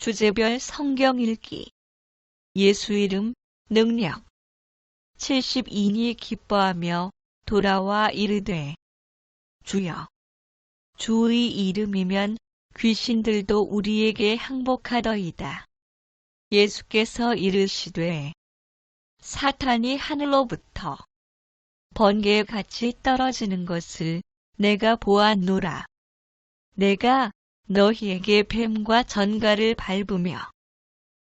주제별 성경 읽기. 예수 이름, 능력. 72니 기뻐하며 돌아와 이르되, 주여, 주의 이름이면 귀신들도 우리에게 항복하더이다. 예수께서 이르시되, 사탄이 하늘로부터 번개같이 떨어지는 것을 내가 보았노라. 내가 너희에게 뱀과 전갈을 밟으며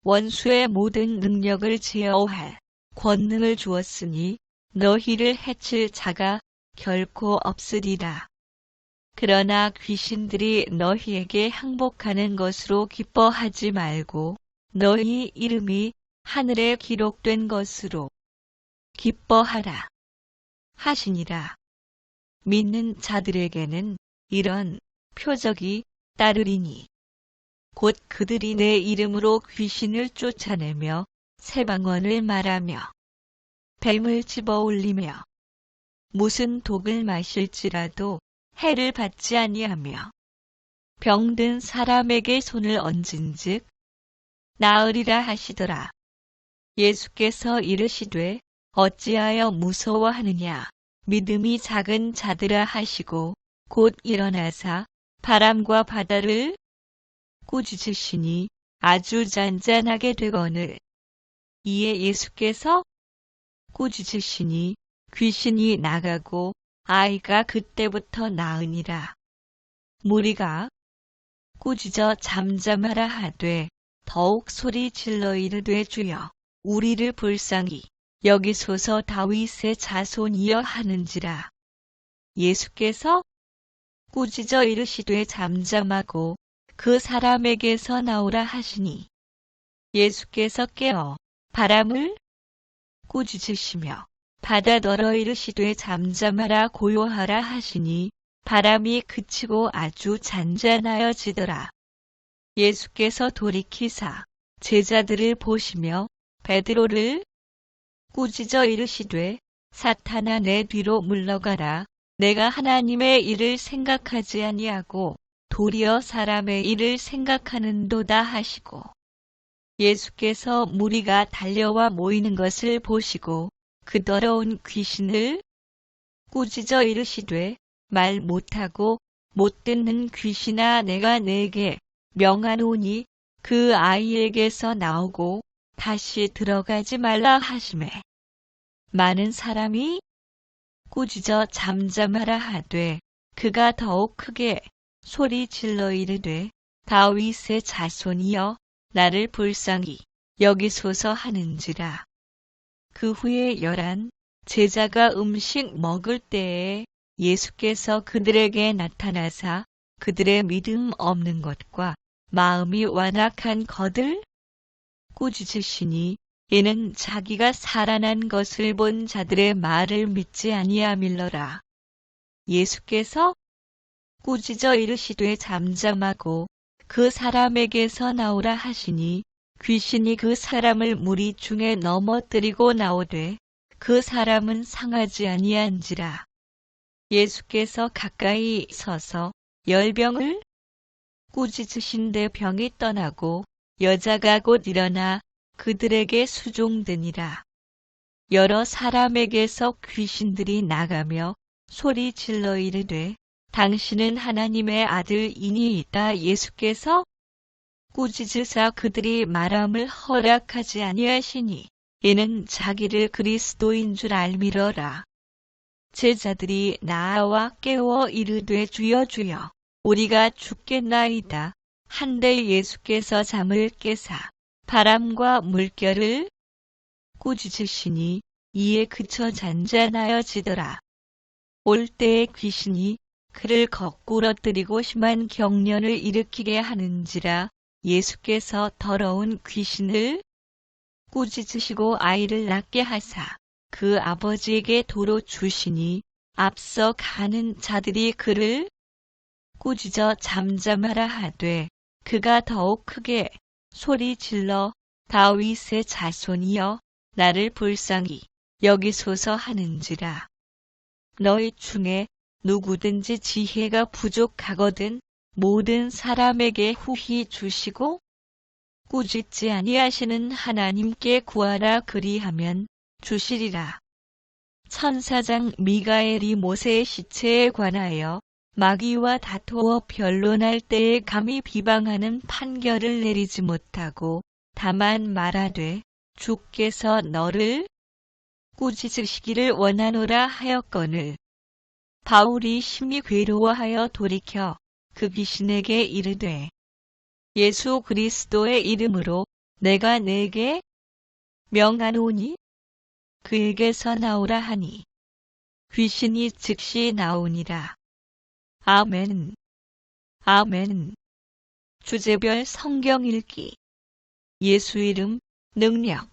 원수의 모든 능력을 제어할 권능을 주었으니 너희를 해칠 자가 결코 없으리라. 그러나 귀신들이 너희에게 항복하는 것으로 기뻐하지 말고 너희 이름이 하늘에 기록된 것으로 기뻐하라 하시니라. 믿는 자들에게는 이런 표적이 따르리니 곧 그들이 내 이름으로 귀신을 쫓아내며 새방언을 말하며 뱀을 집어올리며 무슨 독을 마실지라도 해를 받지 아니하며 병든 사람에게 손을 얹은즉 나으리라 하시더라. 예수께서 이르시되 어찌하여 무서워하느냐. 믿음이 작은 자들아 하시고 곧 일어나사 바람과 바다를 꾸짖으시니 아주 잔잔하게 되거늘. 이에 예수께서 꾸짖으시니 귀신이 나가고 아이가 그때부터 나으니라. 무리가 꾸짖어 잠잠하라 하되 더욱 소리 질러 이르되 주여 우리를 불쌍히 여기소서 다윗의 자손이여 하는지라. 예수께서 꾸짖어 이르시되 잠잠하고 그 사람에게서 나오라 하시니 예수께서 깨어 바람을 꾸짖으시며 바다더러 이르시되 잠잠하라 고요하라 하시니 바람이 그치고 아주 잔잔하여지더라. 예수께서 돌이키사 제자들을 보시며 베드로를 꾸짖어 이르시되 사탄아 내 뒤로 물러가라. 내가 하나님의 일을 생각하지 아니하고 도리어 사람의 일을 생각하는도다 하시고 예수께서 무리가 달려와 모이는 것을 보시고 그 더러운 귀신을 꾸짖어 이르시되 말 못하고 못 듣는 귀신아 내가 네게 명하노니 그 아이에게서 나오고 다시 들어가지 말라 하시매 많은 사람이 꾸짖어 잠잠하라 하되 그가 더욱 크게 소리 질러 이르되 다윗의 자손이여 나를 불쌍히 여기소서 하는지라. 그 후에 11 제자가 음식 먹을 때에 예수께서 그들에게 나타나사 그들의 믿음 없는 것과 마음이 완악한 것을 꾸짖으시니 이는 자기가 살아난 것을 본 자들의 말을 믿지 아니함일러라. 예수께서 꾸짖어 이르시되 잠잠하고 그 사람에게서 나오라 하시니 귀신이 그 사람을 무리 중에 넘어뜨리고 나오되 그 사람은 상하지 아니한지라. 예수께서 가까이 서서 열병을 꾸짖으신데 병이 떠나고 여자가 곧 일어나 그들에게 수종되니라. 여러 사람에게서 귀신들이 나가며 소리 질러 이르되 당신은 하나님의 아들이니이다. 예수께서 꾸짖으사 그들이 말함을 허락하지 아니하시니 이는 자기를 그리스도인 줄 알미러라. 제자들이 나와 깨워 이르되 주여 주여 우리가 죽겠나이다. 한데 예수께서 잠을 깨사 바람과 물결을 꾸짖으시니 이에 그쳐 잔잔하여지더라. 올 때에 귀신이 그를 거꾸러뜨리고 심한 경련을 일으키게 하는지라. 예수께서 더러운 귀신을 꾸짖으시고 아이를 낳게 하사 그 아버지에게 도로 주시니 앞서 가는 자들이 그를 꾸짖어 잠잠하라 하되 그가 더욱 크게 소리 질러 다윗의 자손이여 나를 불쌍히 여기소서 하는지라. 너희 중에 누구든지 지혜가 부족하거든 모든 사람에게 후히 주시고 꾸짖지 아니하시는 하나님께 구하라 그리하면 주시리라. 천사장 미가엘이 모세의 시체에 관하여 마귀와 다투어 변론할 때에 감히 비방하는 판결을 내리지 못하고 다만 말하되 주께서 너를 꾸짖으시기를 원하노라 하였거늘 바울이 심히 괴로워하여 돌이켜 그 귀신에게 이르되 예수 그리스도의 이름으로 내가 네게 명하노니 그에게서 나오라 하니 귀신이 즉시 나오니라. 아멘. 아멘. 주제별 성경 읽기. 예수 이름 능력.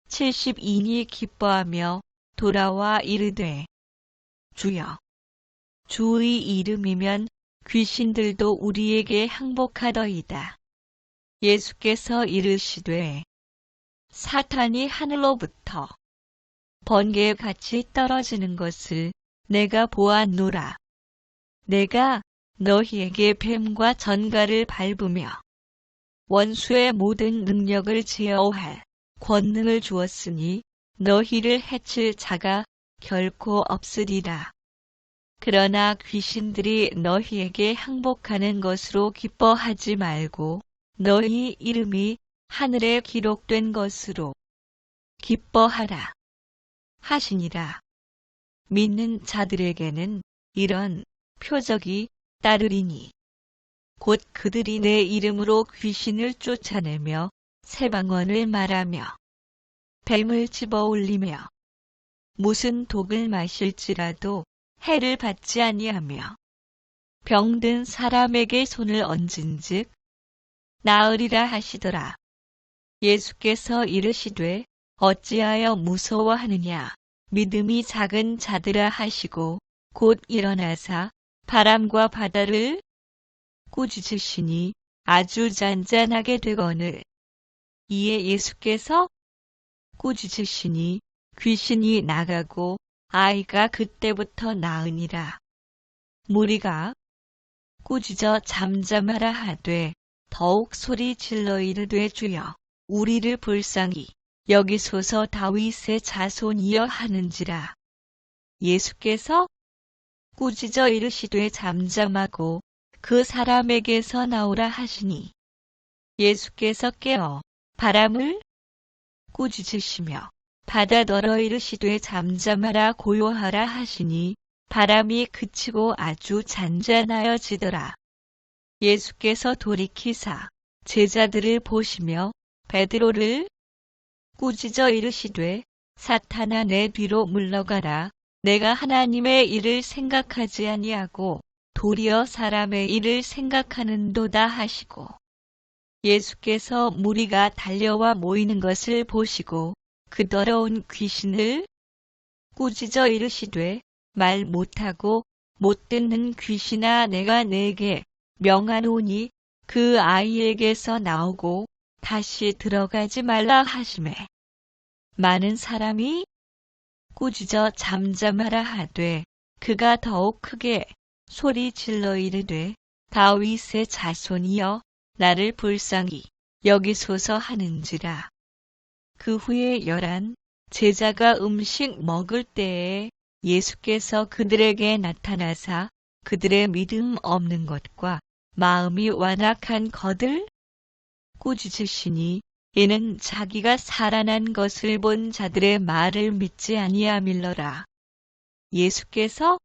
72니 기뻐하며 돌아와 이르되 주여 주의 이름이면 귀신들도 우리에게 항복하더이다. 예수께서 이르시되 사탄이 하늘로부터 번개같이 떨어지는 것을 내가 보았노라. 내가 너희에게 뱀과 전갈을 밟으며 원수의 모든 능력을 제어할 권능을 주었으니 너희를 해칠 자가 결코 없으리라. 그러나 귀신들이 너희에게 항복하는 것으로 기뻐하지 말고 너희 이름이 하늘에 기록된 것으로 기뻐하라 하시니라. 믿는 자들에게는 이런 표적이 따르리니 곧 그들이 내 이름으로 귀신을 쫓아내며 새방언을 말하며 뱀을 집어올리며 무슨 독을 마실지라도 해를 받지 아니하며 병든 사람에게 손을 얹은즉 나으리라 하시더라. 예수께서 이르시되 어찌하여 무서워하느냐 믿음이 작은 자들아 하시고 곧 일어나사 바람과 바다를 꾸짖으시니 아주 잔잔하게 되거늘 이에 예수께서 꾸짖으시니 귀신이 나가고 아이가 그때부터 나으니라. 무리가 꾸짖어 잠잠하라 하되 더욱 소리 질러 이르되 주여 우리를 불쌍히 여기소서 다윗의 자손이여 하는지라. 예수께서 꾸짖어 이르시되 잠잠하고 그 사람에게서 나오라 하시니 예수께서 깨어 바람을 꾸짖으시며 바다더러 이르시되 잠잠하라 고요하라 하시니 바람이 그치고 아주 잔잔하여지더라. 예수께서 돌이키사 제자들을 보시며 베드로를 꾸짖어 이르시되 사탄아 내 뒤로 물러가라. 내가 하나님의 일을 생각하지 아니하고 도리어 사람의 일을 생각하는도다 하시고 예수께서 무리가 달려와 모이는 것을 보시고 그 더러운 귀신을 꾸짖어 이르시되 말 못하고 못 듣는 귀신아 내가 네게 명하노니 그 아이에게서 나오고 다시 들어가지 말라 하시매 많은 사람이 꾸짖어 잠잠하라 하되 그가 더욱 크게 소리 질러 이르되 다윗의 자손이여 나를 불쌍히 여기소서 하는지라. 그 후에 11 제자가 음식 먹을 때에 예수께서 그들에게 나타나사 그들의 믿음 없는 것과 마음이 완악한 것을 꾸짖으시니 이는 자기가 살아난 것을 본 자들의 말을 믿지 아니함일러라. 예수께서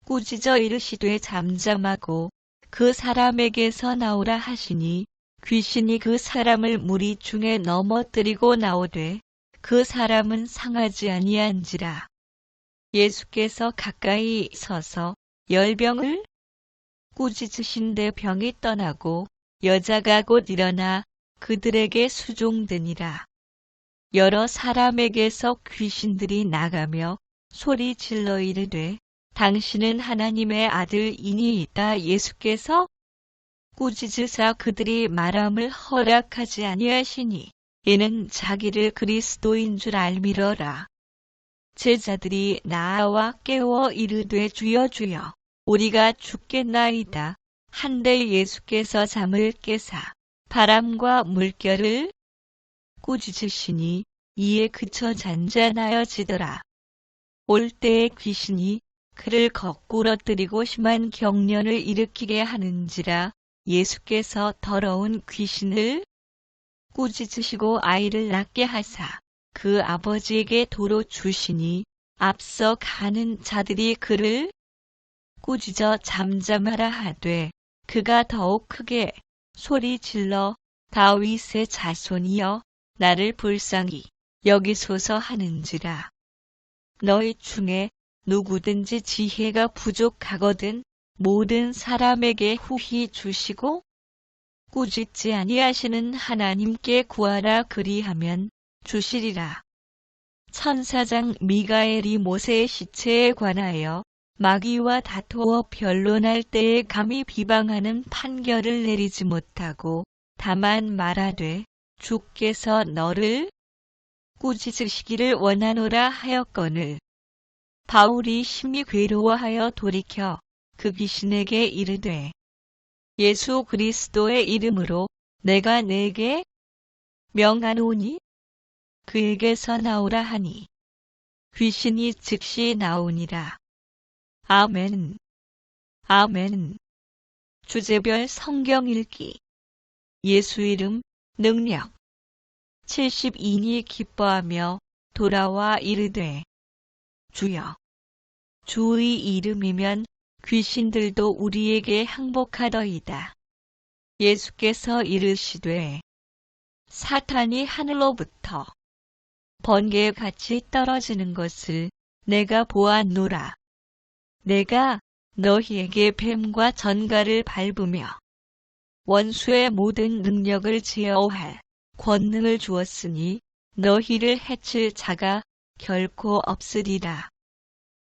꾸짖어 이르시되 잠잠하고 그 사람에게서 나오라 하시니 귀신이 그 사람을 무리 중에 넘어뜨리고 나오되 그 사람은 상하지 아니한지라. 예수께서 가까이 서서 열병을 꾸짖으신데 병이 떠나고 여자가 곧 일어나 그들에게 수종되니라. 여러 사람에게서 귀신들이 나가며 소리 질러 이르되 당신은 하나님의 아들이니이다. 예수께서 꾸짖으사 그들이 말함을 허락하지 아니하시니 이는 자기를 그리스도인 줄 알미러라. 제자들이 나와 깨워 이르되 주여 주여 우리가 죽겠나이다 한데 예수께서 잠을 깨사 바람과 물결을 꾸짖으시니 이에 그쳐 잔잔하여지더라. 올 때에 귀신이 그를 거꾸러뜨리고 심한 경련을 일으키게 하는지라. 예수께서 더러운 귀신을 꾸짖으시고 아이를 낳게 하사 그 아버지에게 도로 주시니 앞서 가는 자들이 그를 꾸짖어 잠잠하라 하되 그가 더욱 크게 소리 질러 다윗의 자손이여 나를 불쌍히 여기소서 하는지라. 너희 중에 누구든지 지혜가 부족하거든 모든 사람에게 후히 주시고 꾸짖지 아니하시는 하나님께 구하라 그리하면 주시리라. 천사장 미가엘이 모세의 시체에 관하여 마귀와 다투어 변론할 때에 감히 비방하는 판결을 내리지 못하고 다만 말하되 주께서 너를 꾸짖으시기를 원하노라 하였거늘 바울이 심히 괴로워하여 돌이켜 그 귀신에게 이르되 예수 그리스도의 이름으로 내가 네게 명하노니 그에게서 나오라 하니 귀신이 즉시 나오니라. 아멘. 아멘. 주제별 성경 읽기. 예수 이름 능력. 72니 기뻐하며 돌아와 이르되 주여 주의 이름이면 귀신들도 우리에게 항복하더이다. 예수께서 이르시되 사탄이 하늘로부터 번개같이 떨어지는 것을 내가 보았노라. 내가 너희에게 뱀과 전갈을 밟으며 원수의 모든 능력을 제어할 권능을 주었으니 너희를 해칠 자가 결코 없으리라.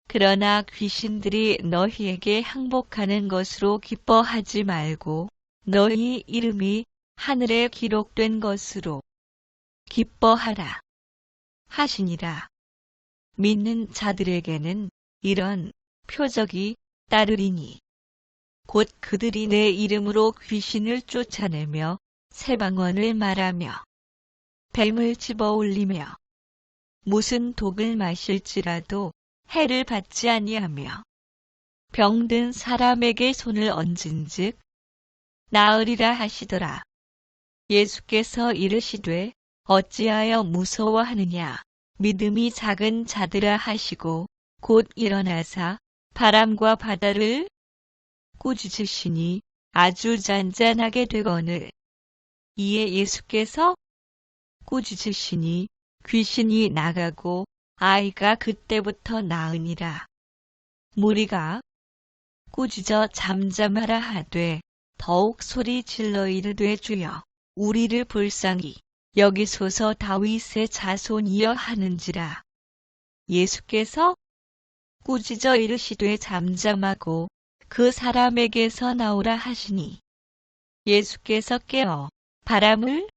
그러나 귀신들이 너희에게 항복하는 것으로 기뻐하지 말고 너희 이름이 하늘에 기록된 것으로 기뻐하라 하시니라. 믿는 자들에게는 이런 표적이 따르리니 곧 그들이 내 이름으로 귀신을 쫓아내며 새방언을 말하며 뱀을 집어올리며 무슨 독을 마실지라도 해를 받지 아니하며 병든 사람에게 손을 얹은즉 나으리라 하시더라. 예수께서 이르시되 어찌하여 무서워하느냐 믿음이 작은 자들아 하시고 곧 일어나사 바람과 바다를 꾸짖으시니 아주 잔잔하게 되거늘 이에 예수께서 꾸짖으시니 귀신이 나가고 아이가 그때부터 나으니라. 무리가 꾸짖어 잠잠하라 하되 더욱 소리 질러 이르되 주여 우리를 불쌍히 여기소서 다윗의 자손이여 하는지라. 예수께서 꾸짖어 이르시되 잠잠하고 그 사람에게서 나오라 하시니 예수께서 깨어 바람을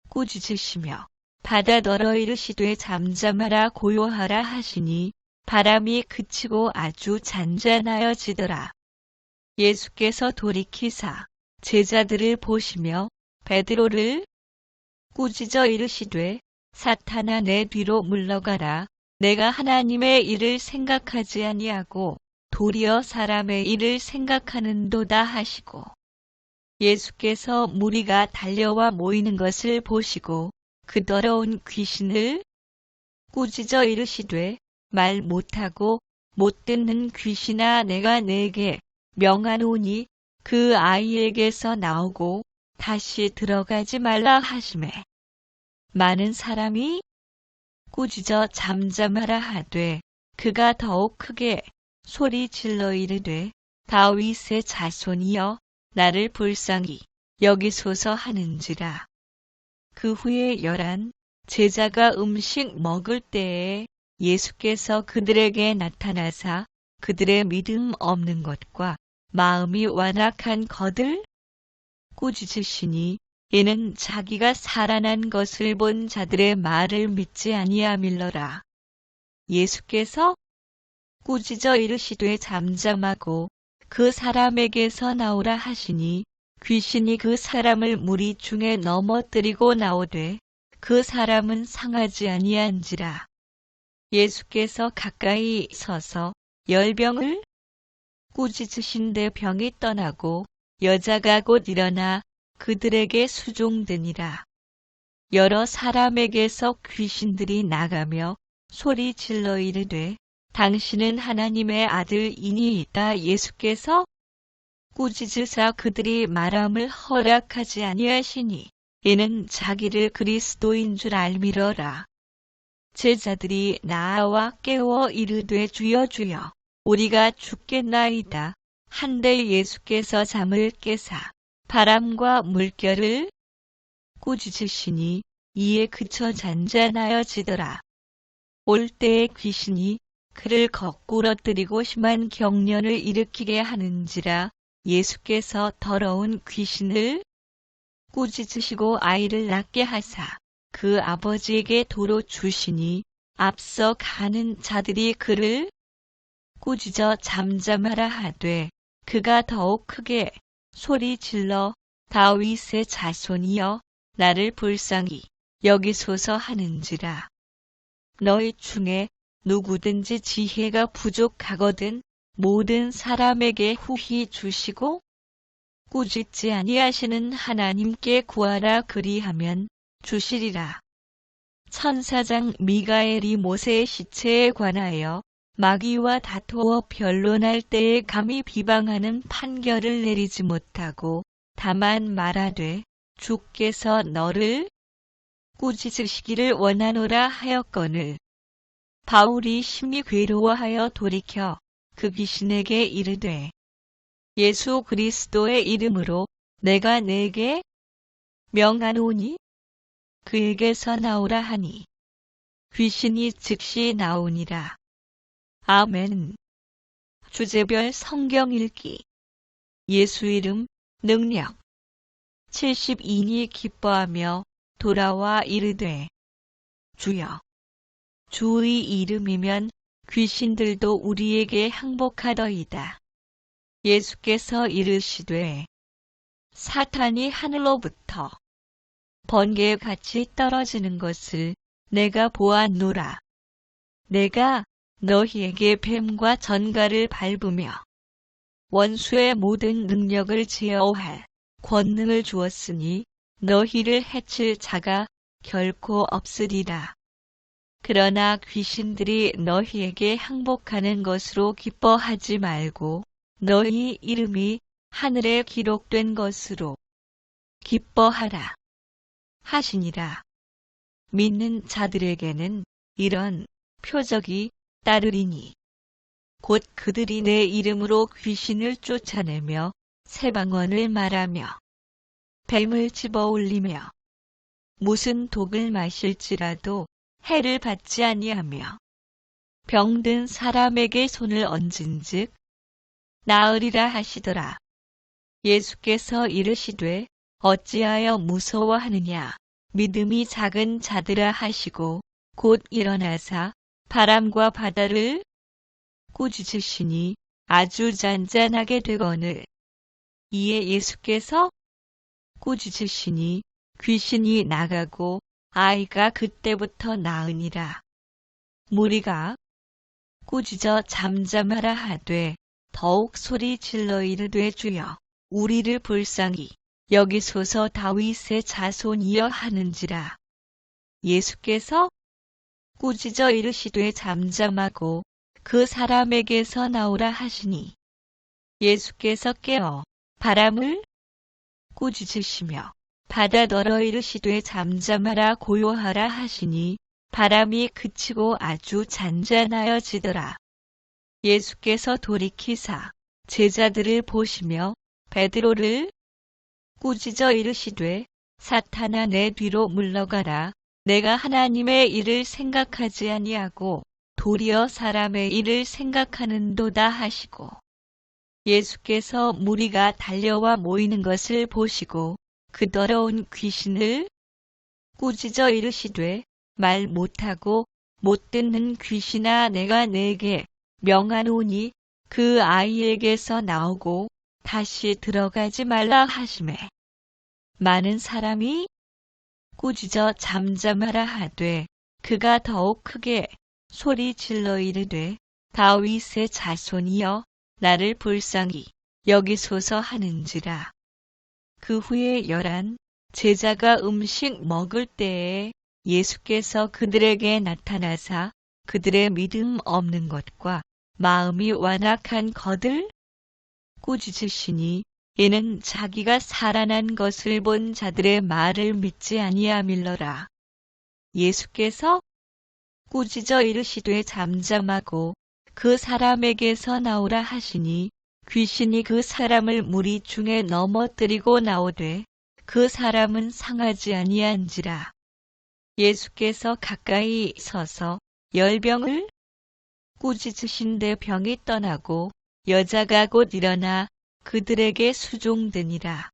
꾸짖으시며 바다더러 이르시되 잠잠하라 고요하라 하시니 바람이 그치고 아주 잔잔하여지더라. 예수께서 돌이키사 제자들을 보시며 베드로를 꾸짖어 이르시되 사탄아 내 뒤로 물러가라. 내가 하나님의 일을 생각하지 아니하고 도리어 사람의 일을 생각하는도다 하시고 예수께서 무리가 달려와 모이는 것을 보시고 그 더러운 귀신을 꾸짖어 이르시되 말 못하고 못 듣는 귀신아 내가 네게 명하노니 그 아이에게서 나오고 다시 들어가지 말라 하시매 많은 사람이 꾸짖어 잠잠하라 하되 그가 더욱 크게 소리 질러 이르되 다윗의 자손이여 나를 불쌍히 여기소서 하는지라. 그 후에 11 제자가 음식 먹을 때에 예수께서 그들에게 나타나사 그들의 믿음 없는 것과 마음이 완악한 것을 꾸짖으시니 이는 자기가 살아난 것을 본 자들의 말을 믿지 아니함일러라. 예수께서 꾸짖어 이르시되 잠잠하고 그 사람에게서 나오라 하시니 귀신이 그 사람을 무리 중에 넘어뜨리고 나오되 그 사람은 상하지 아니한지라. 예수께서 가까이 서서 열병을 꾸짖으신데 병이 떠나고 여자가 곧 일어나 그들에게 수종되니라. 여러 사람에게서 귀신들이 나가며 소리 질러 이르되 당신은 하나님의 아들이니이다. 예수께서 꾸짖으사 그들이 말함을 허락하지 아니하시니 이는 자기를 그리스도인 줄 알미러라. 제자들이 나와 깨워 이르되 주여 주여 우리가 죽겠나이다. 한데 예수께서 잠을 깨사 바람과 물결을 꾸짖으시니 이에 그쳐 잔잔하여지더라. 올 때에 귀신이 그를 거꾸러뜨리고 심한 경련을 일으키게 하는지라. 예수께서 더러운 귀신을 꾸짖으시고 아이를 낳게 하사 그 아버지에게 도로 주시니 앞서 가는 자들이 그를 꾸짖어 잠잠하라 하되 그가 더욱 크게 소리 질러 다윗의 자손이여 나를 불쌍히 여기소서 하는지라. 너희 중에 누구든지 지혜가 부족하거든 모든 사람에게 후히 주시고 꾸짖지 아니하시는 하나님께 구하라 그리하면 주시리라. 천사장 미가엘이 모세의 시체에 관하여 마귀와 다투어 변론할 때에 감히 비방하는 판결을 내리지 못하고 다만 말하되 주께서 너를 꾸짖으시기를 원하노라 하였거늘 바울이 심히 괴로워하여 돌이켜 그 귀신에게 이르되 예수 그리스도의 이름으로 내가 네게 명하노니 그에게서 나오라 하니 귀신이 즉시 나오니라. 아멘. 주제별 성경 읽기. 예수 이름 능력. 72니 기뻐하며 돌아와 이르되 주여 주의 이름이면 귀신들도 우리에게 항복하더이다. 예수께서 이르시되 사탄이 하늘로부터 번개같이 떨어지는 것을 내가 보았노라. 내가 너희에게 뱀과 전갈을 밟으며 원수의 모든 능력을 제어할 권능을 주었으니 너희를 해칠 자가 결코 없으리라. 그러나 귀신들이 너희에게 항복하는 것으로 기뻐하지 말고 너희 이름이 하늘에 기록된 것으로 기뻐하라 하시니라. 믿는 자들에게는 이런 표적이 따르리니 곧 그들이 내 이름으로 귀신을 쫓아내며 새방언을 말하며 뱀을 집어올리며 무슨 독을 마실지라도 해를 받지 아니하며 병든 사람에게 손을 얹은즉 나으리라 하시더라. 예수께서 이르시되 어찌하여 무서워하느냐 믿음이 작은 자들아 하시고 곧 일어나사 바람과 바다를 꾸짖으시니 아주 잔잔하게 되거늘 이에 예수께서 꾸짖으시니 귀신이 나가고 아이가 그때부터 나으니라. 무리가 꾸짖어 잠잠하라 하되 더욱 소리 질러 이르되 주여 우리를 불쌍히 여기소서 다윗의 자손이여 하는지라. 예수께서 꾸짖어 이르시되 잠잠하고 그 사람에게서 나오라 하시니 예수께서 깨어 바람을 꾸짖으시며 바다더러 이르시되 잠잠하라 고요하라 하시니 바람이 그치고 아주 잔잔하여지더라. 예수께서 돌이키사 제자들을 보시며 베드로를 꾸짖어 이르시되 사탄아 내 뒤로 물러가라. 내가 하나님의 일을 생각하지 아니하고 도리어 사람의 일을 생각하는도다 하시고 예수께서 무리가 달려와 모이는 것을 보시고 그 더러운 귀신을 꾸짖어 이르시되 말 못하고 못 듣는 귀신아 내가 네게 명하노니 그 아이에게서 나오고 다시 들어가지 말라 하시매 많은 사람이 꾸짖어 잠잠하라 하되 그가 더욱 크게 소리질러 이르되 다윗의 자손이여 나를 불쌍히 여기소서 하는지라. 그 후에 11 제자가 음식 먹을 때에 예수께서 그들에게 나타나사 그들의 믿음 없는 것과 마음이 완악한 것을 꾸짖으시니 이는 자기가 살아난 것을 본 자들의 말을 믿지 아니함일러라. 예수께서 꾸짖어 이르시되 잠잠하고 그 사람에게서 나오라 하시니 귀신이 그 사람을 무리 중에 넘어뜨리고 나오되 그 사람은 상하지 아니한지라. 예수께서 가까이 서서 열병을 꾸짖으신데 병이 떠나고 여자가 곧 일어나 그들에게 수종되니라.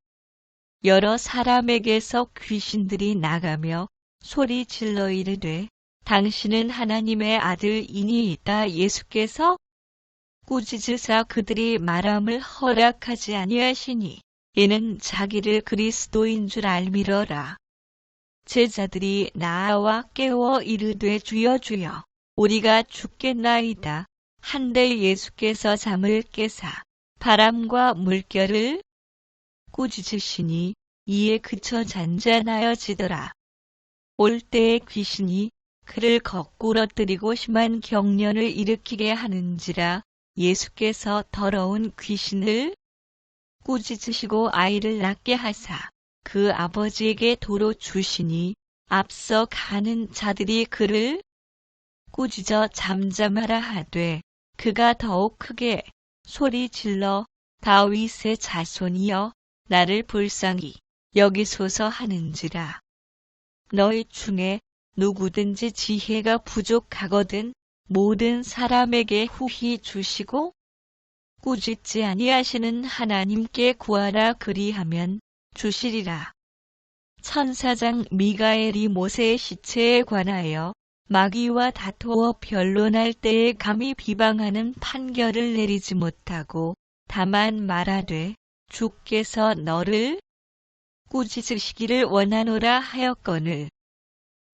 여러 사람에게서 귀신들이 나가며 소리 질러 이르되 당신은 하나님의 아들이니이다. 예수께서 꾸짖으사 그들이 말함을 허락하지 아니하시니 이는 자기를 그리스도인 줄 알미러라. 제자들이 나와 깨워 이르되 주여 주여 우리가 죽겠나이다. 한데 예수께서 잠을 깨사 바람과 물결을 꾸짖으시니 이에 그쳐 잔잔하여지더라. 올 때에 귀신이 그를 거꾸러뜨리고 심한 경련을 일으키게 하는지라. 예수께서 더러운 귀신을 꾸짖으시고 아이를 낳게 하사 그 아버지에게 도로 주시니 앞서 가는 자들이 그를 꾸짖어 잠잠하라 하되 그가 더욱 크게 소리질러 다윗의 자손이여 나를 불쌍히 여기소서 하는지라. 너희 중에 누구든지 지혜가 부족하거든 모든 사람에게 후히 주시고 꾸짖지 아니하시는 하나님께 구하라 그리하면 주시리라. 천사장 미가엘이 모세의 시체에 관하여 마귀와 다투어 변론할 때에 감히 비방하는 판결을 내리지 못하고 다만 말하되 주께서 너를 꾸짖으시기를 원하노라 하였거늘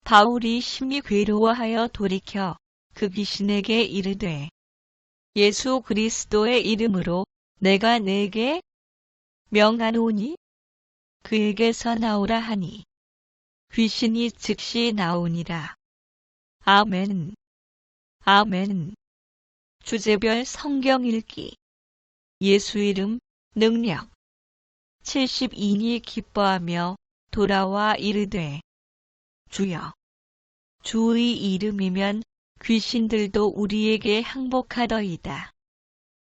바울이 심히 괴로워하여 돌이켜 그 귀신에게 이르되 예수 그리스도의 이름으로 내가 네게 명하노니 그에게서 나오라 하니 귀신이 즉시 나오니라. 아멘. 아멘. 주제별 성경 읽기. 예수 이름 능력. 72니 기뻐하며 돌아와 이르되 주여 주의 이름이면 귀신들도 우리에게 항복하더이다.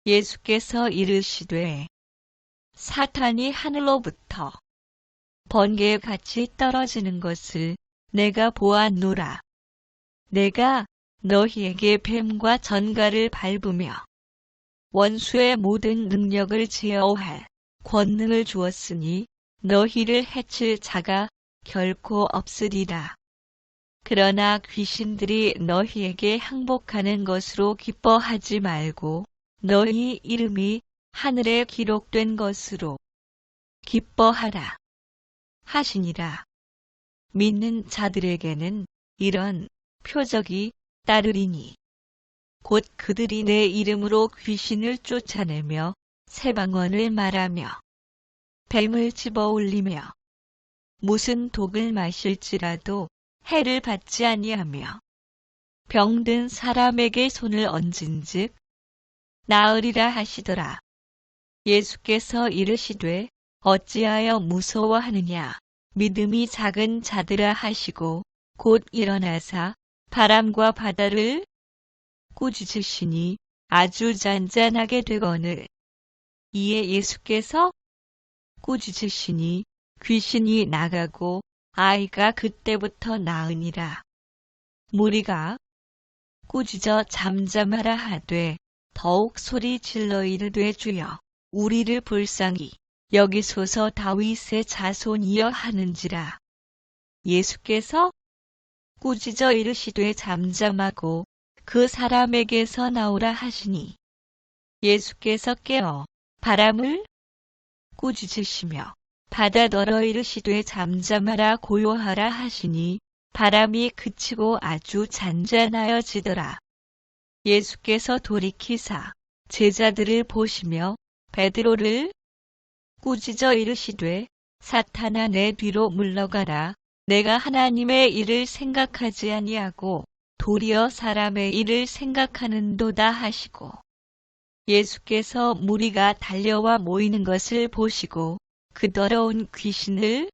예수께서 이르시되 사탄이 하늘로부터 번개같이 떨어지는 것을 내가 보았노라. 내가 너희에게 뱀과 전갈을 밟으며 원수의 모든 능력을 제어할 권능을 주었으니 너희를 해칠 자가 결코 없으리라. 그러나 귀신들이 너희에게 항복하는 것으로 기뻐하지 말고 너희 이름이 하늘에 기록된 것으로 기뻐하라 하시니라. 믿는 자들에게는 이런 표적이 따르리니 곧 그들이 내 이름으로 귀신을 쫓아내며 새방언을 말하며 뱀을 집어올리며 무슨 독을 마실지라도 해를 받지 아니하며 병든 사람에게 손을 얹은즉 나으리라 하시더라. 예수께서 이르시되 어찌하여 무서워하느냐 믿음이 작은 자들아 하시고 곧 일어나사 바람과 바다를 꾸짖으시니 아주 잔잔하게 되거늘 이에 예수께서 꾸짖으시니 귀신이 나가고 아이가 그때부터 나으니라. 무리가 꾸짖어 잠잠하라 하되 더욱 소리 질러 이르되 주여 우리를 불쌍히 여기소서 다윗의 자손이여 하는지라. 예수께서 꾸짖어 이르시되 잠잠하고 그 사람에게서 나오라 하시니 예수께서 깨어 바람을 꾸짖으시며 바다더러 이르시되 잠잠하라 고요하라 하시니 바람이 그치고 아주 잔잔하여지더라. 예수께서 돌이키사 제자들을 보시며 베드로를 꾸짖어 이르시되 사탄아 내 뒤로 물러가라. 내가 하나님의 일을 생각하지 아니하고 도리어 사람의 일을 생각하는도다 하시고 예수께서 무리가 달려와 모이는 것을 보시고 그 더러운 귀신을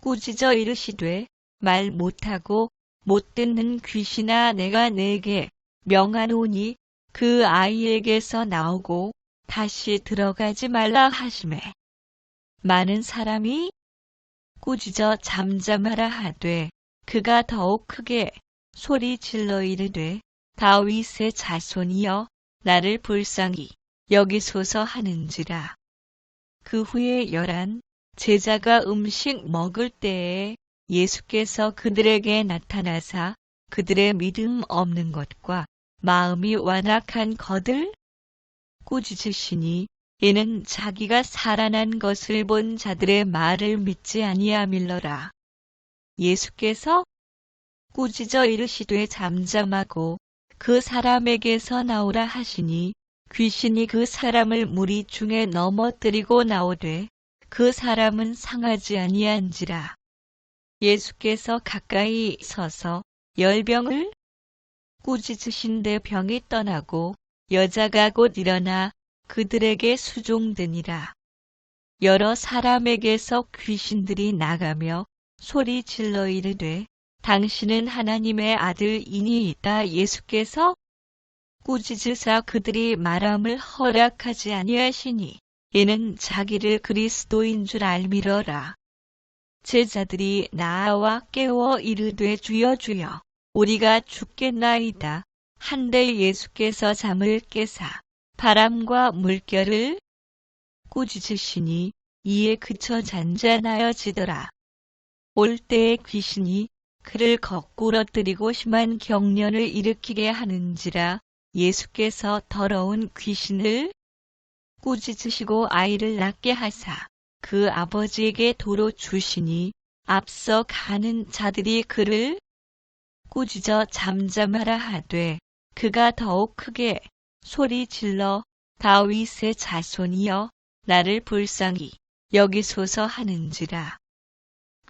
꾸짖어 이르시되 말 못하고 못 듣는 귀신아 내가 네게 명하노니 그 아이에게서 나오고 다시 들어가지 말라 하시매 많은 사람이 꾸짖어 잠잠하라 하되 그가 더욱 크게 소리 질러 이르되 다윗의 자손이여 나를 불쌍히 여기소서 하는지라. 그 후에 11 제자가 음식 먹을 때에 예수께서 그들에게 나타나사 그들의 믿음 없는 것과 마음이 완악한 것을 꾸짖으시니 이는 자기가 살아난 것을 본 자들의 말을 믿지 아니함일러라. 예수께서 꾸짖어 이르시되 잠잠하고 그 사람에게서 나오라 하시니 귀신이 그 사람을 무리 중에 넘어뜨리고 나오되 그 사람은 상하지 아니한지라. 예수께서 가까이 서서 열병을 꾸짖으신데 병이 떠나고 여자가 곧 일어나 그들에게 수종되니라. 여러 사람에게서 귀신들이 나가며 소리 질러 이르되 당신은 하나님의 아들이니이다. 예수께서 꾸짖으사 그들이 말함을 허락하지 아니하시니 이는 자기를 그리스도인 줄 알미러라. 제자들이 나와 깨워 이르되 주여 주여 우리가 죽겠나이다. 한데 예수께서 잠을 깨사 바람과 물결을 꾸짖으시니 이에 그쳐 잔잔하여지더라. 올 때에 귀신이 그를 거꾸러뜨리고 심한 경련을 일으키게 하는지라. 예수께서 더러운 귀신을 꾸짖으시고 아이를 낳게 하사 그 아버지에게 도로 주시니 앞서 가는 자들이 그를 꾸짖어 잠잠하라 하되 그가 더욱 크게 소리 질러 다윗의 자손이여 나를 불쌍히 여기소서 하는지라.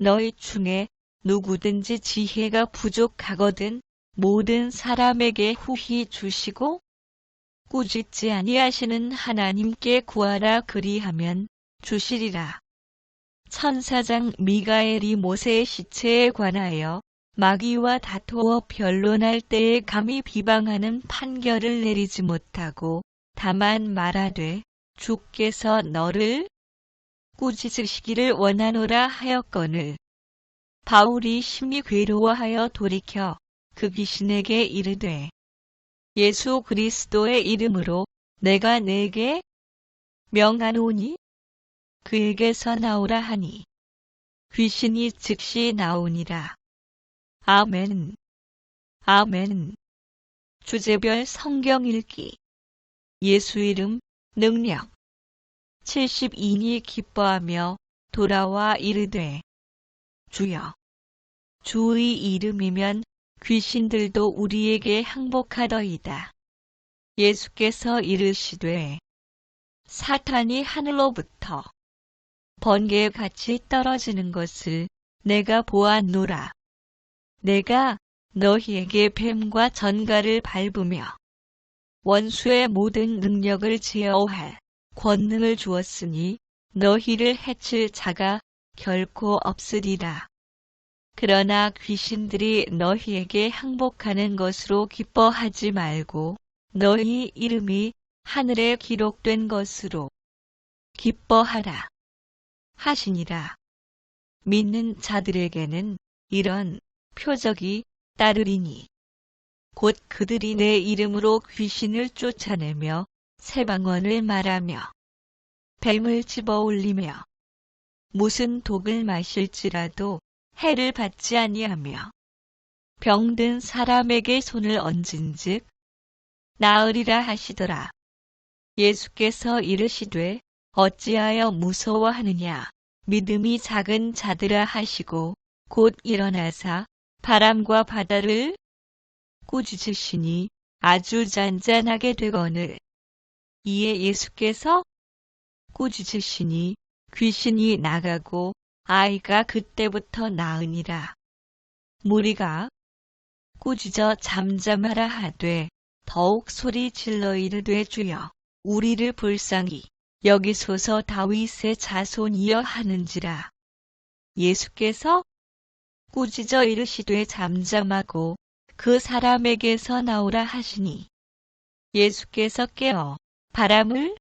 너희 중에 누구든지 지혜가 부족하거든 모든 사람에게 후히 주시고 꾸짖지 아니하시는 하나님께 구하라 그리하면 주시리라. 천사장 미가엘이 모세의 시체에 관하여 마귀와 다투어 변론할 때에 감히 비방하는 판결을 내리지 못하고 다만 말하되 주께서 너를 꾸짖으시기를 원하노라 하였거늘 바울이 심히 괴로워하여 돌이켜 그 귀신에게 이르되 예수 그리스도의 이름으로 내가 네게 명하노니 그에게서 나오라 하니 귀신이 즉시 나오니라. 아멘. 아멘. 주제별 성경 읽기. 예수 이름 능력. 72니 기뻐하며 돌아와 이르되 주여 주의 이름이면 귀신들도 우리에게 항복하더이다. 예수께서 이르시되 사탄이 하늘로부터 번개같이 떨어지는 것을 내가 보았노라. 내가 너희에게 뱀과 전갈을 밟으며 원수의 모든 능력을 제어할 권능을 주었으니 너희를 해칠 자가 결코 없으리라. 그러나 귀신들이 너희에게 항복하는 것으로 기뻐하지 말고 너희 이름이 하늘에 기록된 것으로 기뻐하라 하시니라. 믿는 자들에게는 이런 표적이 따르리니 곧 그들이 내 이름으로 귀신을 쫓아내며 새방언을 말하며 뱀을 집어올리며 무슨 독을 마실지라도 해를 받지 아니하며 병든 사람에게 손을 얹은즉 나으리라 하시더라. 예수께서 이르시되 어찌하여 무서워하느냐. 믿음이 작은 자들아 하시고 곧 일어나사 바람과 바다를 꾸짖으시니 아주 잔잔하게 되거늘. 이에 예수께서 꾸짖으시니 귀신이 나가고 아이가 그때부터 나으니라. 무리가 꾸짖어 잠잠하라 하되 더욱 소리 질러 이르되 주여 우리를 불쌍히 여기소서 다윗의 자손이여 하는지라. 예수께서 꾸짖어 이르시되 잠잠하고 그 사람에게서 나오라 하시니 예수께서 깨어 바람을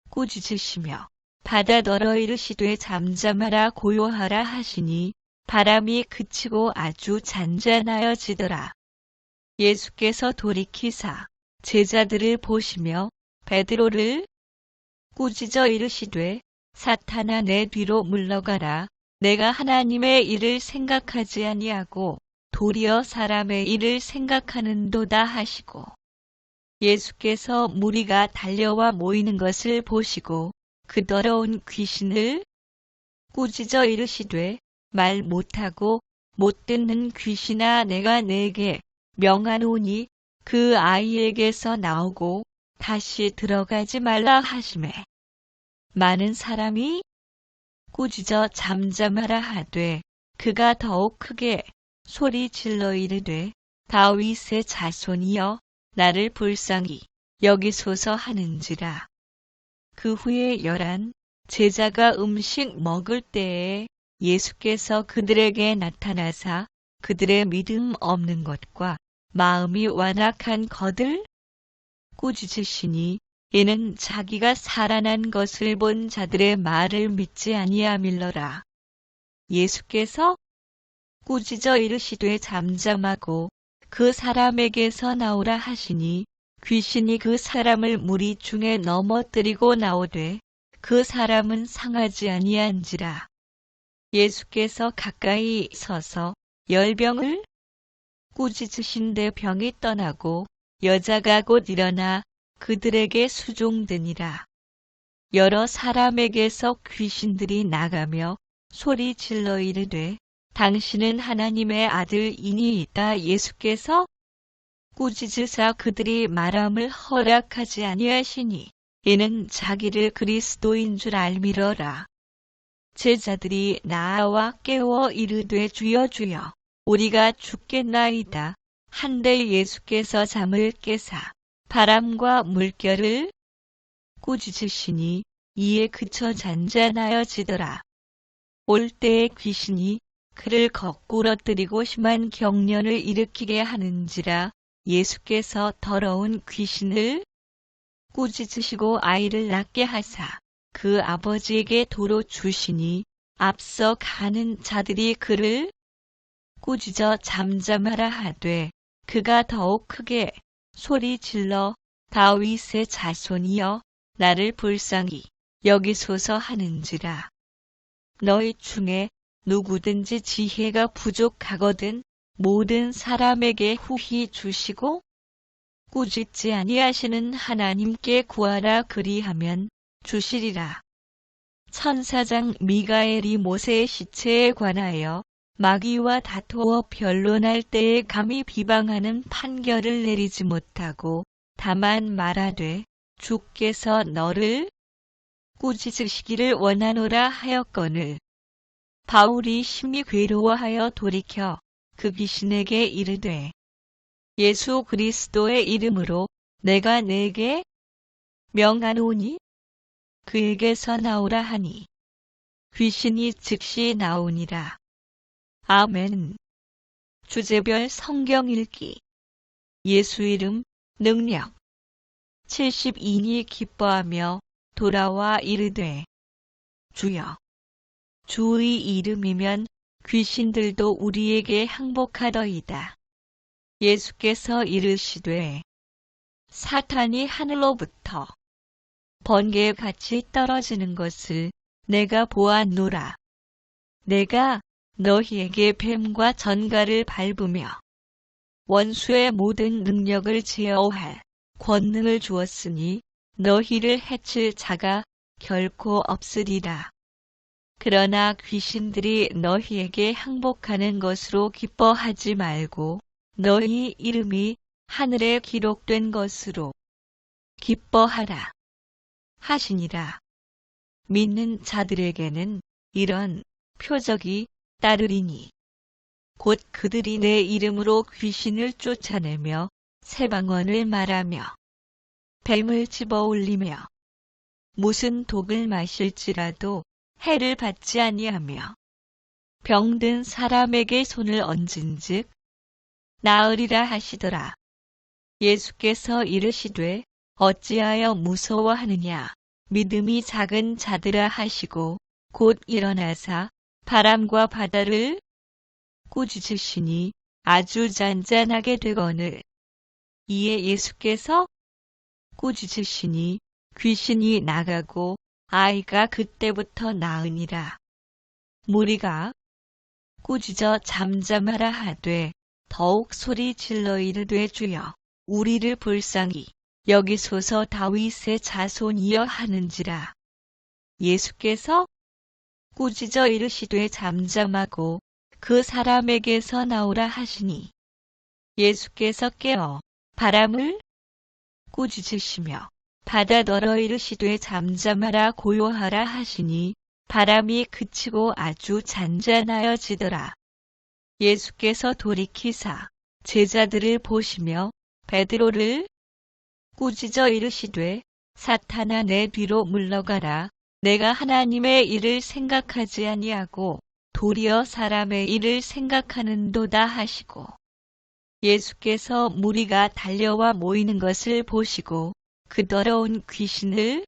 꾸짖으시며 바다더러 이르시되 잠잠하라 고요하라 하시니 바람이 그치고 아주 잔잔하여지더라. 예수께서 돌이키사 제자들을 보시며 베드로를 꾸짖어 이르시되 사탄아 내 뒤로 물러가라. 내가 하나님의 일을 생각하지 아니하고 도리어 사람의 일을 생각하는도다 하시고 예수께서 무리가 달려와 모이는 것을 보시고 그 더러운 귀신을 꾸짖어 이르시되 말 못하고 못 듣는 귀신아 내가 네게 명하노니 그 아이에게서 나오고 다시 들어가지 말라 하시매 많은 사람이 꾸짖어 잠잠하라 하되 그가 더욱 크게 소리 질러 이르되 다윗의 자손이여 나를 불쌍히 여기소서 하는지라. 그 후에 11 제자가 음식 먹을 때에 예수께서 그들에게 나타나사 그들의 믿음 없는 것과 마음이 완악한 것을 꾸짖으시니 이는 자기가 살아난 것을 본 자들의 말을 믿지 아니함일러라. 예수께서 꾸짖어 이르시되 잠잠하고 그 사람에게서 나오라 하시니 귀신이 그 사람을 무리 중에 넘어뜨리고 나오되 그 사람은 상하지 아니한지라. 예수께서 가까이 서서 열병을 꾸짖으신데 병이 떠나고 여자가 곧 일어나 그들에게 수종되니라. 여러 사람에게서 귀신들이 나가며 소리 질러 이르되 당신은 하나님의 아들이니이다. 예수께서 꾸짖으사 그들이 말함을 허락하지 아니하시니 이는 자기를 그리스도인 줄 알미러라. 제자들이 나와 깨워 이르되 주여 주여 우리가 죽겠나이다. 한데 예수께서 잠을 깨사 바람과 물결을 꾸짖으시니 이에 그쳐 잔잔하여지더라. 올 때에 귀신이 그를 거꾸러뜨리고 심한 경련을 일으키게 하는지라. 예수께서 더러운 귀신을 꾸짖으시고 아이를 낳게 하사 그 아버지에게 도로 주시니 앞서 가는 자들이 그를 꾸짖어 잠잠하라 하되 그가 더욱 크게 소리 질러 다윗의 자손이여 나를 불쌍히 여기소서 하는지라. 너희 중에 누구든지 지혜가 부족하거든 모든 사람에게 후히 주시고 꾸짖지 아니하시는 하나님께 구하라 그리하면 주시리라. 천사장 미가엘이 모세의 시체에 관하여 마귀와 다투어 변론할 때에 감히 비방하는 판결을 내리지 못하고 다만 말하되 주께서 너를 꾸짖으시기를 원하노라 하였거늘 바울이 심히 괴로워하여 돌이켜 그 귀신에게 이르되 예수 그리스도의 이름으로 내가 네게 명하노니 그에게서 나오라 하니 귀신이 즉시 나오니라. 아멘. 주제별 성경 읽기. 예수 이름 능력. 72니 기뻐하며 돌아와 이르되 주여 주의 이름이면 귀신들도 우리에게 항복하더이다. 예수께서 이르시되 사탄이 하늘로부터 번개같이 떨어지는 것을 내가 보았노라. 내가 너희에게 뱀과 전갈을 밟으며 원수의 모든 능력을 제어할 권능을 주었으니 너희를 해칠 자가 결코 없으리라. 그러나 귀신들이 너희에게 항복하는 것으로 기뻐하지 말고 너희 이름이 하늘에 기록된 것으로 기뻐하라 하시니라. 믿는 자들에게는 이런 표적이 따르리니 곧 그들이 내 이름으로 귀신을 쫓아내며 새방언을 말하며 뱀을 집어올리며 무슨 독을 마실지라도 해를 받지 아니하며 병든 사람에게 손을 얹은즉 나으리라 하시더라. 예수께서 이르시되 어찌하여 무서워하느냐. 믿음이 작은 자들아 하시고 곧 일어나사 바람과 바다를 꾸짖으시니 아주 잔잔하게 되거늘. 이에 예수께서 꾸짖으시니 귀신이 나가고 아이가 그때부터 나으니라. 무리가 꾸짖어 잠잠하라 하되 더욱 소리 질러 이르되 주여 우리를 불쌍히 여기소서 다윗의 자손이여 하는지라. 예수께서 꾸짖어 이르시되 잠잠하고 그 사람에게서 나오라 하시니 예수께서 깨어 바람을 꾸짖으시며 바다 널어 이르시되 잠잠하라 고요하라 하시니 바람이 그치고 아주 잔잔하여지더라. 예수께서 돌이키사 제자들을 보시며 베드로를 꾸짖어 이르시되 사탄아 내 뒤로 물러가라. 내가 하나님의 일을 생각하지 아니하고 도리어 사람의 일을 생각하는도다 하시고 예수께서 무리가 달려와 모이는 것을 보시고 그 더러운 귀신을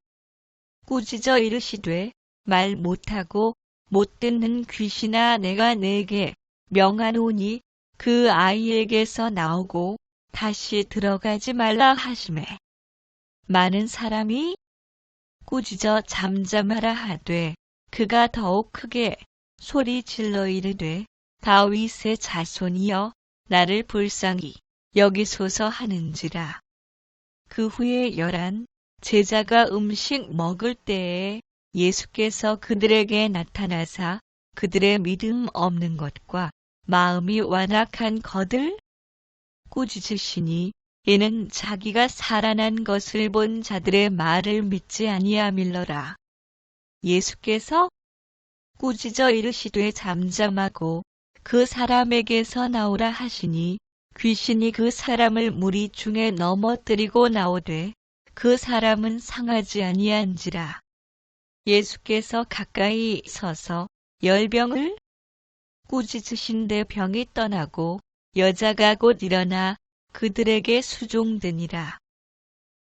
꾸짖어 이르시되 말 못하고 못 듣는 귀신아 내가 네게 명하노니 그 아이에게서 나오고 다시 들어가지 말라 하시매 많은 사람이 꾸짖어 잠잠하라 하되 그가 더욱 크게 소리 질러 이르되 다윗의 자손이여 나를 불쌍히 여기소서 하는지라. 그 후에 11 제자가 음식 먹을 때에 예수께서 그들에게 나타나사 그들의 믿음 없는 것과 마음이 완악한 것을 꾸짖으시니 이는 자기가 살아난 것을 본 자들의 말을 믿지 아니함일러라. 예수께서 꾸짖어 이르시되 잠잠하고 그 사람에게서 나오라 하시니 귀신이 그 사람을 무리 중에 넘어뜨리고 나오되 그 사람은 상하지 아니한지라. 예수께서 가까이 서서 열병을 꾸짖으신데 병이 떠나고 여자가 곧 일어나 그들에게 수종되니라.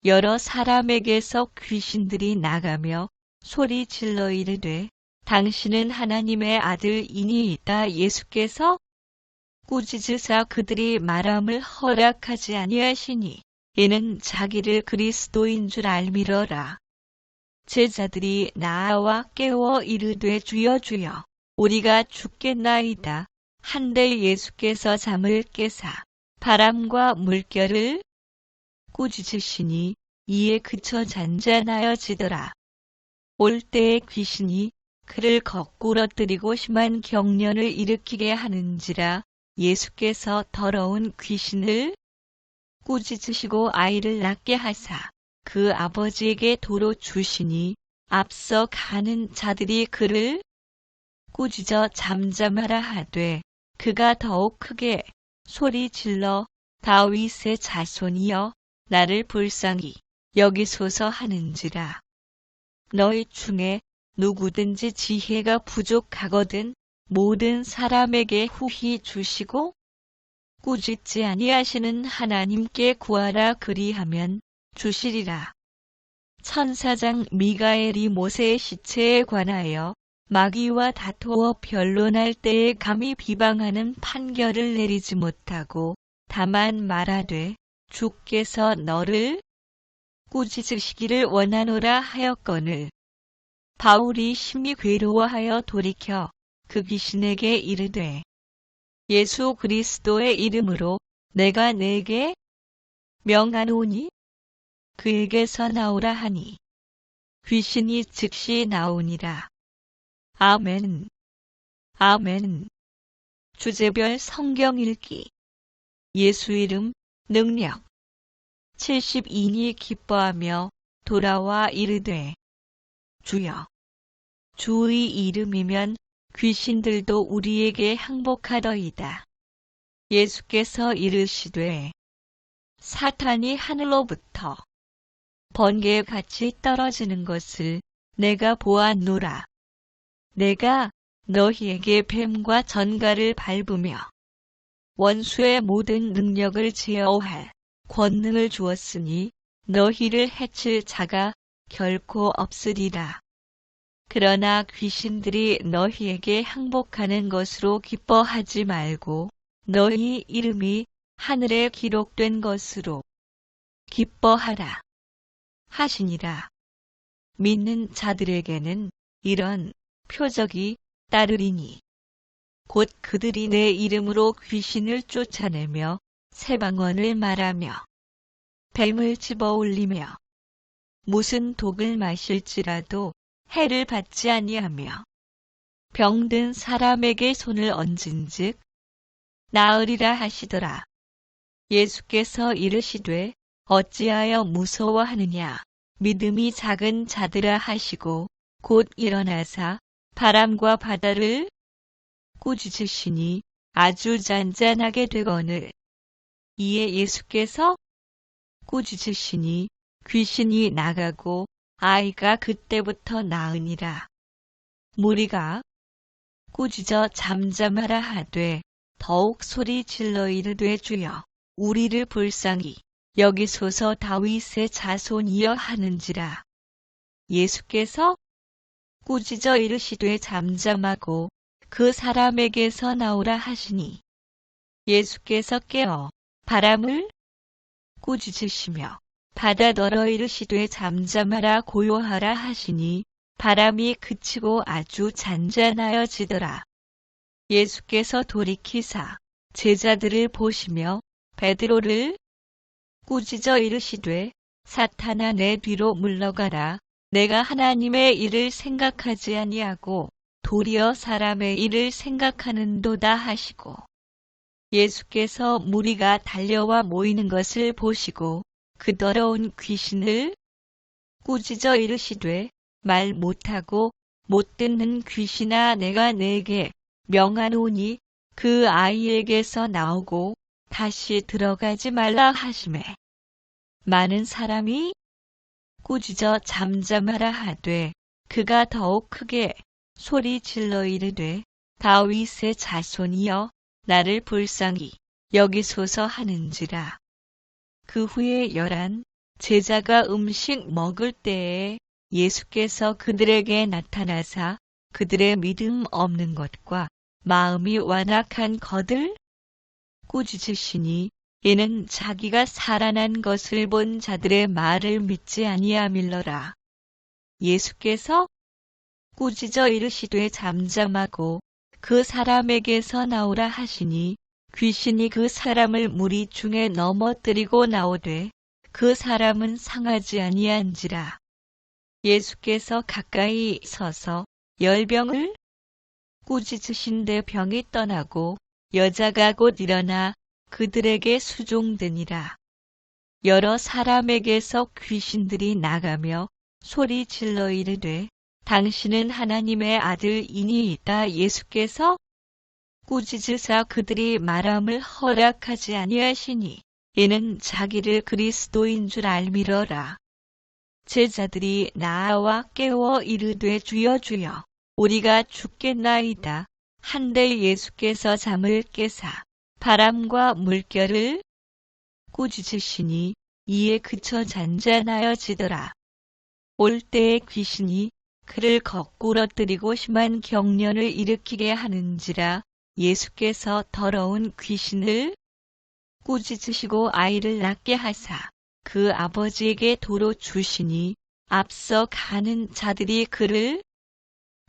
여러 사람에게서 귀신들이 나가며 소리 질러 이르되 당신은 하나님의 아들이니이다. 예수께서 꾸짖으사 그들이 말함을 허락하지 아니하시니 이는 자기를 그리스도인 줄 알미러라. 제자들이 나와 깨워 이르되 주여 주여 우리가 죽겠나이다. 한데 예수께서 잠을 깨사 바람과 물결을 꾸짖으시니 이에 그쳐 잔잔하여지더라. 올 때에 귀신이 그를 거꾸러뜨리고 심한 경련을 일으키게 하는지라. 예수께서 더러운 귀신을 꾸짖으시고 아이를 낳게 하사 그 아버지에게 도로 주시니 앞서 가는 자들이 그를 꾸짖어 잠잠하라 하되 그가 더욱 크게 소리 질러 다윗의 자손이여 나를 불쌍히 여기소서 하는지라. 너희 중에 누구든지 지혜가 부족하거든 모든 사람에게 후히 주시고 꾸짖지 아니하시는 하나님께 구하라 그리하면 주시리라. 천사장 미가엘이 모세의 시체에 관하여 마귀와 다투어 변론할 때에 감히 비방하는 판결을 내리지 못하고 다만 말하되 주께서 너를 꾸짖으시기를 원하노라 하였거늘 바울이 심히 괴로워하여 돌이켜 그 귀신에게 이르되 예수 그리스도의 이름으로 내가 네게 명하노니 그에게서 나오라 하니 귀신이 즉시 나오니라. 아멘. 아멘. 주제별 성경 읽기. 예수 이름, 능력. 72니 기뻐하며 돌아와 이르되, 주여, 주의 이름이면 귀신들도 우리에게 항복하더이다. 예수께서 이르시되, 사탄이 하늘로부터 번개같이 떨어지는 것을 내가 보았노라. 내가 너희에게 뱀과 전갈을 밟으며 원수의 모든 능력을 제어할 권능을 주었으니 너희를 해칠 자가 결코 없으리라. 그러나 귀신들이 너희에게 항복하는 것으로 기뻐하지 말고 너희 이름이 하늘에 기록된 것으로 기뻐하라 하시니라. 믿는 자들에게는 이런 표적이 따르리니 곧 그들이 내 이름으로 귀신을 쫓아내며 새방언을 말하며 뱀을 집어올리며 무슨 독을 마실지라도 해를 받지 아니하며 병든 사람에게 손을 얹은즉 나으리라 하시더라. 예수께서 이르시되 어찌하여 무서워하느냐. 믿음이 작은 자들아 하시고 곧 일어나사 바람과 바다를 꾸짖으시니 아주 잔잔하게 되거늘. 이에 예수께서 꾸짖으시니 귀신이 나가고 아이가 그때부터 나으니라. 무리가 꾸짖어 잠잠하라 하되 더욱 소리 질러 이르되 주여 우리를 불쌍히 여기소서 다윗의 자손이여 하는지라. 예수께서 꾸짖어 이르시되 잠잠하고 그 사람에게서 나오라 하시니 예수께서 깨어 바람을 꾸짖으시며 바다더러 이르시되 잠잠하라 고요하라 하시니 바람이 그치고 아주 잔잔하여지더라. 예수께서 돌이키사 제자들을 보시며 베드로를 꾸짖어 이르시되 사탄아 내 뒤로 물러가라. 내가 하나님의 일을 생각하지 아니하고 도리어 사람의 일을 생각하는도다 하시고 예수께서 무리가 달려와 모이는 것을 보시고 그 더러운 귀신을 꾸짖어 이르시되 말 못하고 못 듣는 귀신아 내가 네게 명하노니 그 아이에게서 나오고 다시 들어가지 말라 하시매 많은 사람이 꾸짖어 잠잠하라 하되 그가 더욱 크게 소리 질러 이르되 다윗의 자손이여 나를 불쌍히 여기소서 하는지라. 그 후에 11 제자가 음식 먹을 때에 예수께서 그들에게 나타나사 그들의 믿음 없는 것과 마음이 완악한 것을 꾸짖으시니 이는 자기가 살아난 것을 본 자들의 말을 믿지 아니함일러라. 예수께서 꾸짖어 이르시되 잠잠하고 그 사람에게서 나오라 하시니 귀신이 그 사람을 무리 중에 넘어뜨리고 나오되 그 사람은 상하지 아니한지라. 예수께서 가까이 서서 열병을 꾸짖으신데 병이 떠나고 여자가 곧 일어나 그들에게 수종되니라. 여러 사람에게서 귀신들이 나가며 소리 질러 이르되 당신은 하나님의 아들이니이다. 예수께서 꾸짖으사 그들이 말함을 허락하지 아니하시니 이는 자기를 그리스도인 줄 알미러라. 제자들이 나와 깨워 이르되 주여 주여 우리가 죽겠나이다. 한데 예수께서 잠을 깨사 바람과 물결을 꾸짖으시니 이에 그쳐 잔잔하여지더라. 올 때에 귀신이 그를 거꾸러뜨리고 심한 경련을 일으키게 하는지라. 예수께서 더러운 귀신을 꾸짖으시고 아이를 낳게 하사 그 아버지에게 도로 주시니 앞서 가는 자들이 그를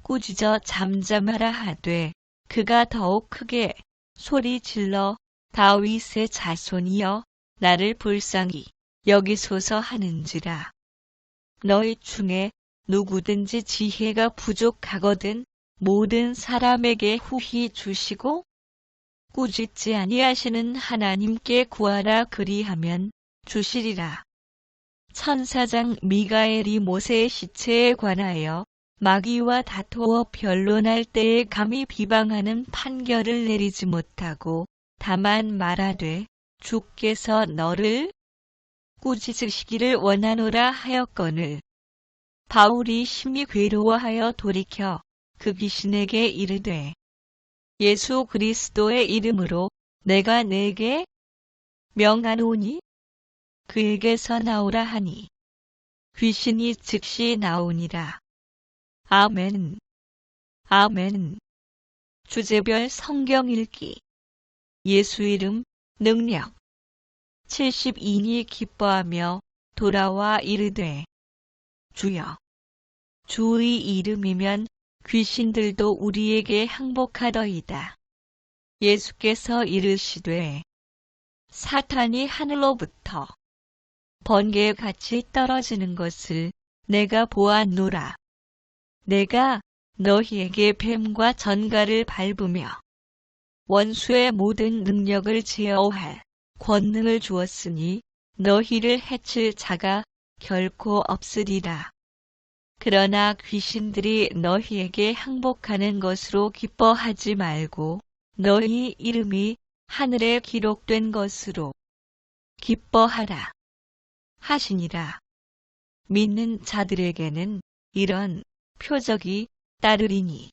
꾸짖어 잠잠하라 하되 그가 더욱 크게 소리 질러 다윗의 자손이여 나를 불쌍히 여기소서 하는지라. 너희 중에 누구든지 지혜가 부족하거든 모든 사람에게 후히 주시고 꾸짖지 아니하시는 하나님께 구하라 그리하면 주시리라. 천사장 미가엘이 모세의 시체에 관하여 마귀와 다투어 변론할 때에 감히 비방하는 판결을 내리지 못하고 다만 말하되 주께서 너를 꾸짖으시기를 원하노라 하였거늘 바울이 심히 괴로워하여 돌이켜 그 귀신에게 이르되 예수 그리스도의 이름으로 내가 네게 명하노니 그에게서 나오라 하니 귀신이 즉시 나오니라. 아멘. 아멘. 주제별 성경 읽기. 예수 이름 능력. 72니 기뻐하며 돌아와 이르되 주여 주의 이름이면 귀신들도 우리에게 항복하더이다. 예수께서 이르시되 사탄이 하늘로부터 번개같이 떨어지는 것을 내가 보았노라. 내가 너희에게 뱀과 전갈을 밟으며 원수의 모든 능력을 제어할 권능을 주었으니 너희를 해칠 자가 결코 없으리라. 그러나 귀신들이 너희에게 항복하는 것으로 기뻐하지 말고 너희 이름이 하늘에 기록된 것으로 기뻐하라 하시니라. 믿는 자들에게는 이런 표적이 따르리니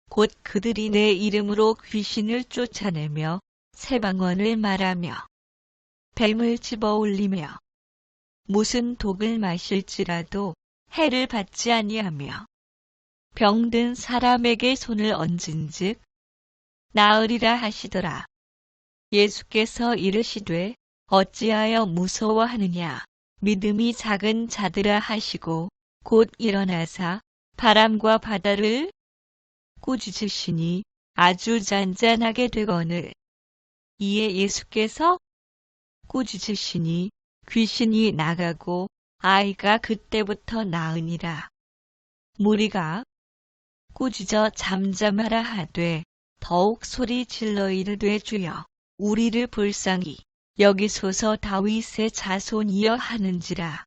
곧 그들이 내 이름으로 귀신을 쫓아내며 새방언을 말하며 뱀을 집어올리며 무슨 독을 마실지라도 해를 받지 아니하며 병든 사람에게 손을 얹은즉 나으리라 하시더라. 예수께서 이르시되 어찌하여 무서워하느냐 믿음이 작은 자들아 하시고 곧 일어나사 바람과 바다를 꾸짖으시니 아주 잔잔하게 되거늘 이에 예수께서 꾸짖으시니 귀신이 나가고 아이가 그때부터 나으니라. 무리가 꾸짖어 잠잠하라 하되 더욱 소리 질러 이르되 주여 우리를 불쌍히 여기소서 다윗의 자손이여 하는지라.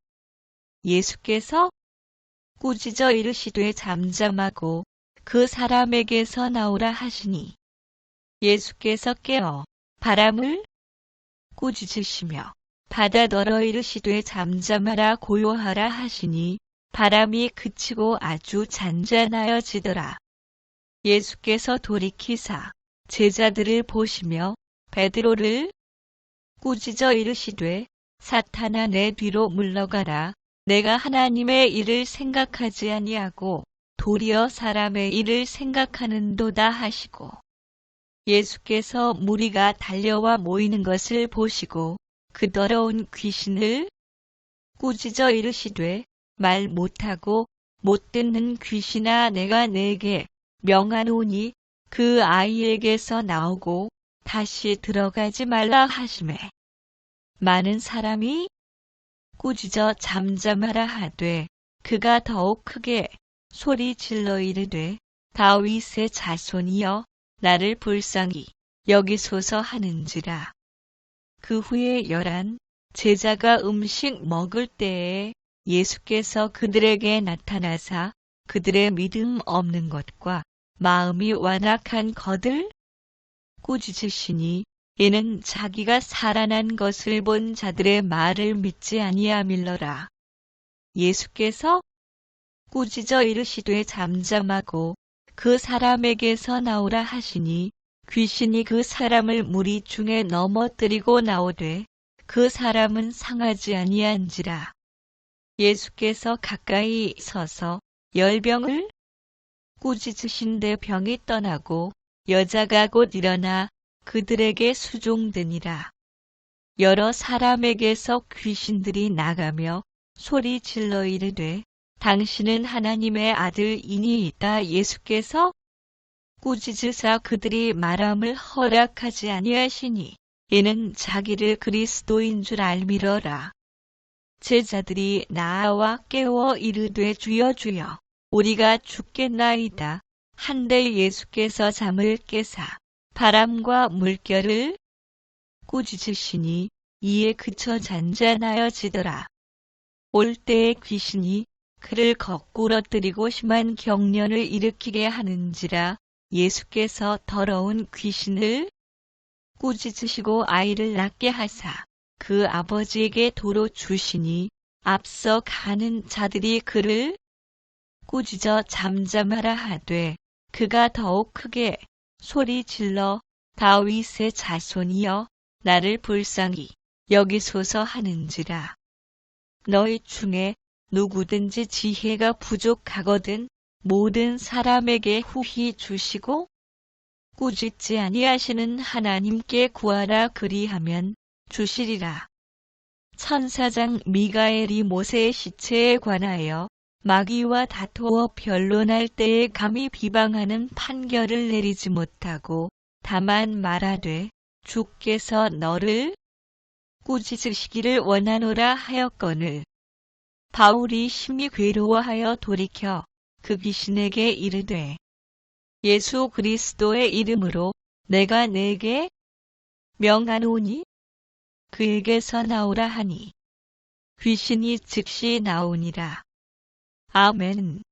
예수께서 꾸짖어 이르시되 잠잠하고 그 사람에게서 나오라 하시니 예수께서 깨어 바람을 꾸짖으시며 바다더러 이르시되 잠잠하라 고요하라 하시니 바람이 그치고 아주 잔잔하여지더라. 예수께서 돌이키사 제자들을 보시며 베드로를 꾸짖어 이르시되 사탄아 내 뒤로 물러가라. 내가 하나님의 일을 생각하지 아니하고 도리어 사람의 일을 생각하는도다 하시고 예수께서 무리가 달려와 모이는 것을 보시고 그 더러운 귀신을 꾸짖어 이르시되 말 못하고 못 듣는 귀신아 내가 네게 명하노니 그 아이에게서 나오고 다시 들어가지 말라 하시매 많은 사람이 꾸짖어 잠잠하라 하되 그가 더욱 크게 소리 질러 이르되 다윗의 자손이여 나를 불쌍히 여기소서 하는지라. 그 후에 11 제자가 음식 먹을 때에 예수께서 그들에게 나타나사 그들의 믿음 없는 것과 마음이 완악한 것을 꾸짖으시니 이는 자기가 살아난 것을 본 자들의 말을 믿지 아니함일러라. 예수께서 꾸짖어 이르시되 잠잠하고 그 사람에게서 나오라 하시니 귀신이 그 사람을 무리 중에 넘어뜨리고 나오되 그 사람은 상하지 아니한지라. 예수께서 가까이 서서 열병을 꾸짖으신데 병이 떠나고 여자가 곧 일어나 그들에게 수종되니라. 여러 사람에게서 귀신들이 나가며 소리 질러 이르되 당신은 하나님의 아들이니이다. 예수께서 꾸짖으사 그들이 말함을 허락하지 아니하시니 이는 자기를 그리스도인 줄 알미러라. 제자들이 나와 깨워 이르되 주여 주여 우리가 죽겠나이다. 한데 예수께서 잠을 깨사 바람과 물결을 꾸짖으시니 이에 그쳐 잔잔하여지더라. 올 때에 귀신이 그를 거꾸러뜨리고 심한 경련을 일으키게 하는지라. 예수께서 더러운 귀신을 꾸짖으시고 아이를 낳게 하사 그 아버지에게 도로 주시니 앞서 가는 자들이 그를 꾸짖어 잠잠하라 하되 그가 더욱 크게 소리질러 다윗의 자손이여 나를 불쌍히 여기소서 하는지라. 너희 중에 누구든지 지혜가 부족하거든 모든 사람에게 후히 주시고 꾸짖지 아니하시는 하나님께 구하라 그리하면 주시리라. 천사장 미가엘이 모세의 시체에 관하여 마귀와 다투어 변론할 때에 감히 비방하는 판결을 내리지 못하고 다만 말하되 주께서 너를 꾸짖으시기를 원하노라 하였거늘 바울이 심히 괴로워하여 돌이켜 그 귀신에게 이르되 예수 그리스도의 이름으로 내가 네게 명하노니 그에게서 나오라 하니 귀신이 즉시 나오니라. 아멘.